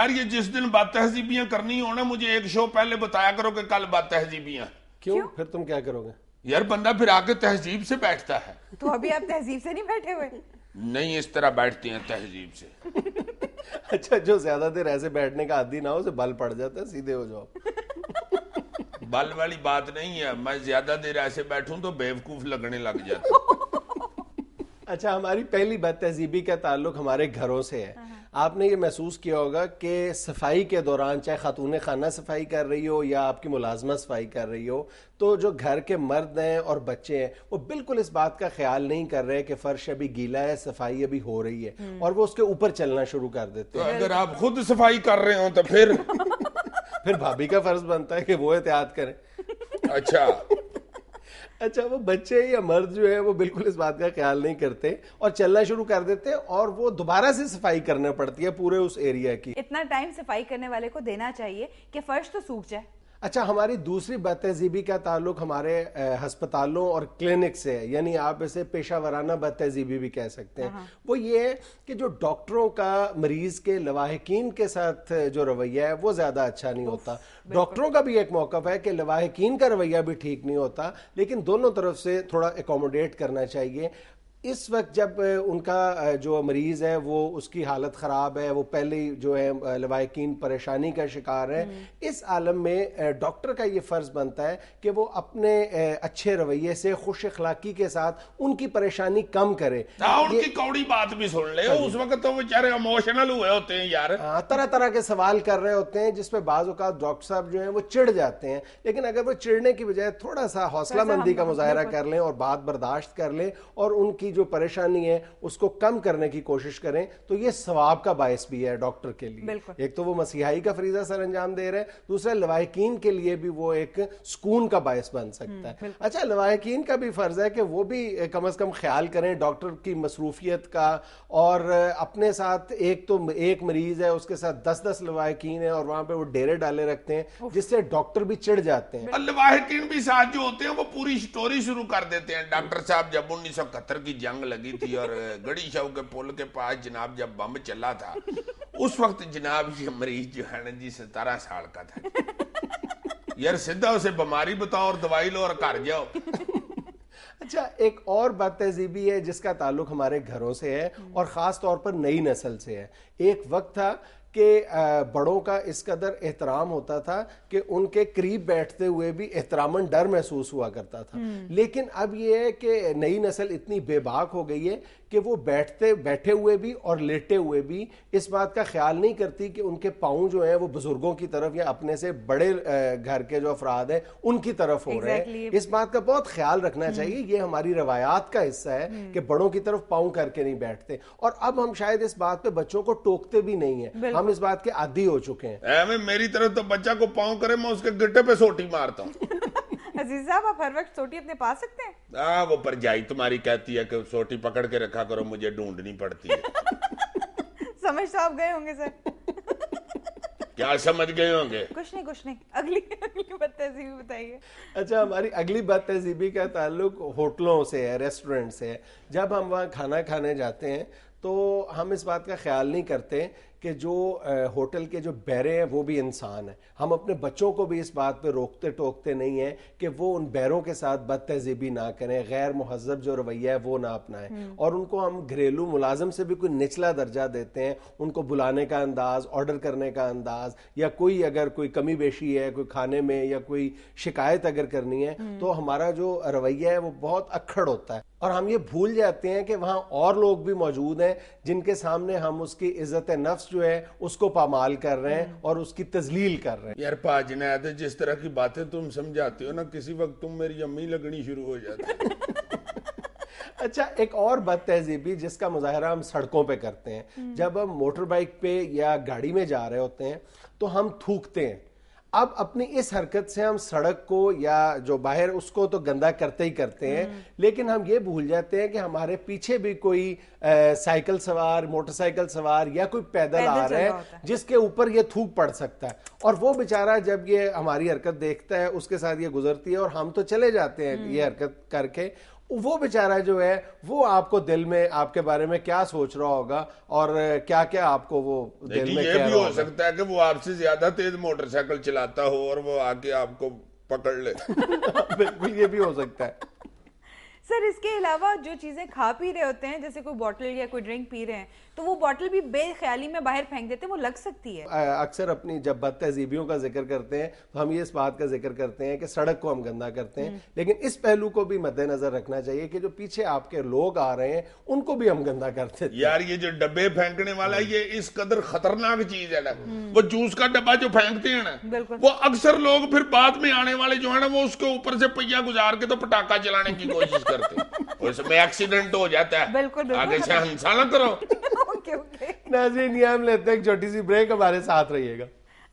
یار یہ جس دن بات تہذیبیاں کرنی ہو نا مجھے ایک شو پہلے بتایا کرو کہ کل بات تہذیبیاں. کیوں پھر تم کیا کرو گے؟ یار بندہ پھر آ کے تہذیب سے بیٹھتا ہے. تو ابھی آپ تہذیب سے نہیں بیٹھے ہوئے؟ نہیں اس طرح بیٹھتے ہیں تہذیب سے. اچھا جو زیادہ دیر ایسے بیٹھنے کا عادی نہ ہو اسے بل پڑ جاتا ہے, سیدھے ہو جاؤ. بل والی بات نہیں ہے, میں زیادہ دیر ایسے بیٹھوں تو بیوقوف لگنے لگ جاتا. اچھا ہماری پہلی بد تہذیبی کا تعلق ہمارے گھروں سے ہے. آپ نے یہ محسوس کیا ہوگا کہ صفائی کے دوران چاہے خاتون خانہ صفائی کر رہی ہو یا آپ کی ملازمہ صفائی کر رہی ہو تو جو گھر کے مرد ہیں اور بچے ہیں وہ بالکل اس بات کا خیال نہیں کر رہے کہ فرش ابھی گیلا ہے, صفائی ابھی ہو رہی ہے, اور وہ اس کے اوپر چلنا شروع کر دیتے تو ہیں. اگر آپ خود صفائی کر رہے ہوں تو پھر بھابھی کا فرض بنتا ہے کہ وہ احتیاط کریں. اچھا وہ بچے یا مرد جو ہے وہ بالکل اس بات کا خیال نہیں کرتے اور چلنا شروع کر دیتے اور وہ دوبارہ سے صفائی کرنا پڑتی ہے پورے اس ایریا کی. اتنا ٹائم صفائی کرنے والے کو دینا چاہیے کہ فرش تو سوکھ جائے. اچھا ہماری دوسری بد تہذیبی کا تعلق ہمارے ہسپتالوں اور کلینک سے ہے, یعنی آپ اسے پیشہ ورانہ بد تہذیبی بھی کہہ سکتے ہیں. وہ یہ ہے کہ جو ڈاکٹروں کا مریض کے لواحقین کے ساتھ جو رویہ ہے وہ زیادہ اچھا نہیں ہوتا. ڈاکٹروں کا بھی ایک موقف ہے کہ لواحقین کا رویہ بھی ٹھیک نہیں ہوتا, لیکن دونوں طرف سے تھوڑا اکوموڈیٹ کرنا چاہیے. اس وقت جب ان کا جو مریض ہے وہ اس کی حالت خراب ہے, وہ پہلے جو ہے لواحقین پریشانی کا شکار ہے, اس عالم میں ڈاکٹر کا یہ فرض بنتا ہے کہ وہ اپنے اچھے رویے سے خوش اخلاقی کے ساتھ ان کی پریشانی کم کرے. ان کی کوڑی بات بھی سن لے, اس وقت تو بیچارے ایموشنل ہوئے ہوتے ہیں یار, طرح طرح کے سوال کر رہے ہوتے ہیں جس پہ بعض اوقات ڈاکٹر صاحب جو ہیں وہ چڑ جاتے ہیں. لیکن اگر وہ چڑنے کی بجائے تھوڑا سا حوصلہ مندی کا مظاہرہ کر لیں اور بات برداشت کر لیں اور ان کی جو پریشانی ہے اس کو کم کرنے کی کوشش کریں تو یہ ثواب کا باعث بھی ہے ڈاکٹر کے لیے. ایک تو وہ مسیحائی کا فریضہ سر انجام دے رہے, دوسرا لواحقین کے لیے بھی وہ ایک سکون کا باعث بن سکتا ہے. اچھا لواحقین کا بھی فرض ہے کہ وہ بھی کم از کم خیال کریں ڈاکٹر کی مصروفیت کا, اور اپنے ساتھ ایک مریض ہے اس کے ساتھ 10 لواحقین ہیں اور وہاں پہ وہ ڈیرے ڈالے رکھتے ہیں جس سے ڈاکٹر بھی چڑ جاتے ہیں. لواحقین بھی ساتھ جو ہوتے ہیں وہ پوری سٹوری شروع کر دیتے ہیں. ڈاکٹر صاحب جب 1971 کی جنگ لگی تھی اور گڑی شاہ کے پل کے پاس جناب جب بم چلا تھا اس وقت جناب یہ مریض جو ہے نا جی 17 سال کا تھا. یار سیدھا اسے بیماری بتاؤ اور دوائی لو اور گھر جاؤ. اچھا ایک اور بد تہذیبی ہے جس کا تعلق ہمارے گھروں سے ہے اور خاص طور پر نئی نسل سے ہے. ایک وقت تھا کہ بڑوں کا اس قدر احترام ہوتا تھا کہ ان کے قریب بیٹھتے ہوئے بھی احتراماً ڈر محسوس ہوا کرتا تھا. لیکن اب یہ ہے کہ نئی نسل اتنی بے باک ہو گئی ہے کہ وہ بیٹھے ہوئے بھی اور لیٹے ہوئے بھی اس بات کا خیال نہیں کرتی کہ ان کے پاؤں جو ہیں وہ بزرگوں کی طرف یا اپنے سے بڑے گھر کے جو افراد ہیں ان کی طرف ہو رہے ہیں. اس بات کا بہت خیال رکھنا چاہیے, یہ ہماری روایات کا حصہ ہے کہ بڑوں کی طرف پاؤں کر کے نہیں بیٹھتے. اور اب ہم شاید اس بات پہ بچوں کو ٹوکتے بھی نہیں ہیں, ہم اس بات کے عادی ہو چکے ہیں. میری طرف تو بچہ کو پاؤں کرے میں اس کے گٹے پہ سوٹی مارتا ہوں. عزیز صاحب آپ ہر وقت سوٹی اپنے پاس سکتے ہیں؟ وہ پرجائی تمہاری کہتی ہے کہ سوٹی پکڑ کے رکھا کرو, مجھے ڈھونڈنی پڑتی ہے. سمجھ تو آپ گئے ہوں گے سر. کیا سمجھ گئے ہوں گے؟ کچھ نہیں. اگلی بد تہذیبی بتائیے. اچھا ہماری اگلی بد تہذیبی کا تعلق ہوٹلوں سے ہے, ریسٹورنٹ سے ہے. جب ہم وہاں کھانا کھانے جاتے ہیں تو ہم اس بات کا خیال نہیں کرتے کہ جو ہوٹل کے جو بیرے ہیں وہ بھی انسان ہیں. ہم اپنے بچوں کو بھی اس بات پہ روکتے ٹوکتے نہیں ہیں کہ وہ ان بیروں کے ساتھ بد تہذیبی نہ کریں, غیر مہذب جو رویہ ہے وہ نہ اپنائیں. اور ان کو ہم گھریلو ملازم سے بھی کوئی نچلا درجہ دیتے ہیں, ان کو بلانے کا انداز, آرڈر کرنے کا انداز, یا کوئی اگر کوئی کمی بیشی ہے کوئی کھانے میں یا کوئی شکایت اگر کرنی ہے تو ہمارا جو رویہ ہے وہ بہت اکھڑ ہوتا ہے. اور ہم یہ بھول جاتے ہیں کہ وہاں اور لوگ بھی موجود ہیں جن کے سامنے ہم اس کی عزت نفس جو ہے اس کو پامال کر رہے ہیں اور اس کی تذلیل کر رہے ہیں. یار پا جنید جس طرح کی باتیں تم سمجھاتے ہو نا کسی وقت تم میری امی لگنی شروع ہو جاتی. اچھا ایک اور بد تہذیبی جس کا مظاہرہ ہم سڑکوں پہ کرتے ہیں, جب ہم موٹر بائک پہ یا گاڑی میں جا رہے ہوتے ہیں تو ہم تھوکتے ہیں. اب اپنی اس حرکت سے ہم سڑک کو یا جو باہر اس کو تو گندا کرتے ہی کرتے ہیں, لیکن ہم یہ بھول جاتے ہیں کہ ہمارے پیچھے بھی کوئی سائیکل سوار, موٹر سائیکل سوار یا کوئی پیدل آ رہا ہے جس کے اوپر یہ تھوک پڑ سکتا ہے. اور وہ بیچارہ جب یہ ہماری حرکت دیکھتا ہے اس کے ساتھ یہ گزرتی ہے اور ہم تو چلے جاتے ہیں یہ حرکت کر کے, وہ بیچارہ جو ہے وہ آپ کو دل میں آپ کے بارے میں کیا سوچ رہا ہوگا اور کیا کیا آپ کو وہ دل میں یہ کہہ بھی رہا ہو ہوگا. سکتا ہے کہ وہ آپ سے زیادہ تیز موٹر سائیکل چلاتا ہو اور وہ آ کے آپ کو پکڑ لے. بالکل یہ بھی ہو سکتا ہے. سر اس کے علاوہ جو چیزیں کھا پی رہے ہوتے ہیں جیسے کوئی بوٹل یا کوئی ڈرنک پی رہے ہیں تو وہ بوٹل بھی بے خیالی میں باہر پھینک دیتے ہیں, وہ لگ سکتی ہے. اکثر اپنی جب بد تہذیبیوں کا ذکر کرتے ہیں تو ہم یہ اس بات کا ذکر کرتے ہیں کہ سڑک کو ہم گندا کرتے ہیں, لیکن اس پہلو کو بھی مد نظر رکھنا چاہیے کہ جو پیچھے آپ کے لوگ آ رہے ہیں ان کو بھی ہم گندا کرتے ہیں. یار یہ جو ڈبے پھینکنے والا یہ اس قدر خطرناک چیز ہے نا, وہ جوس کا ڈبا جو پھینکتے ہیں نا وہ اکثر لوگ پھر بعد میں آنے والے جو ہے نا وہ اس کے اوپر سے پہیا گزار کے تو پٹاخہ چلانے کی کوشش کرتے ہیں, اس میں ایکسیڈنٹ ہو جاتا ہے. بالکل آگے سے ہنسا نہ کرو. ناظرین یہ ہم لیتے ہیں ایک چھوٹی سی بریک, ہمارے ساتھ رہیے گا.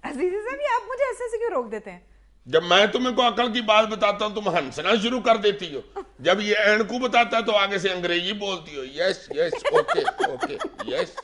عزیزی صاحب یہ آپ مجھے ایسے ایسے کیوں روک دیتے ہیں؟ جب میں تمہیں کو عقل کی بات بتاتا ہوں تم ہنسنا شروع کر دیتی ہو, جب یہ اینکو بتاتا ہے تو آگے سے انگریزی بولتی ہو. یس یس اوکے اوکے یس.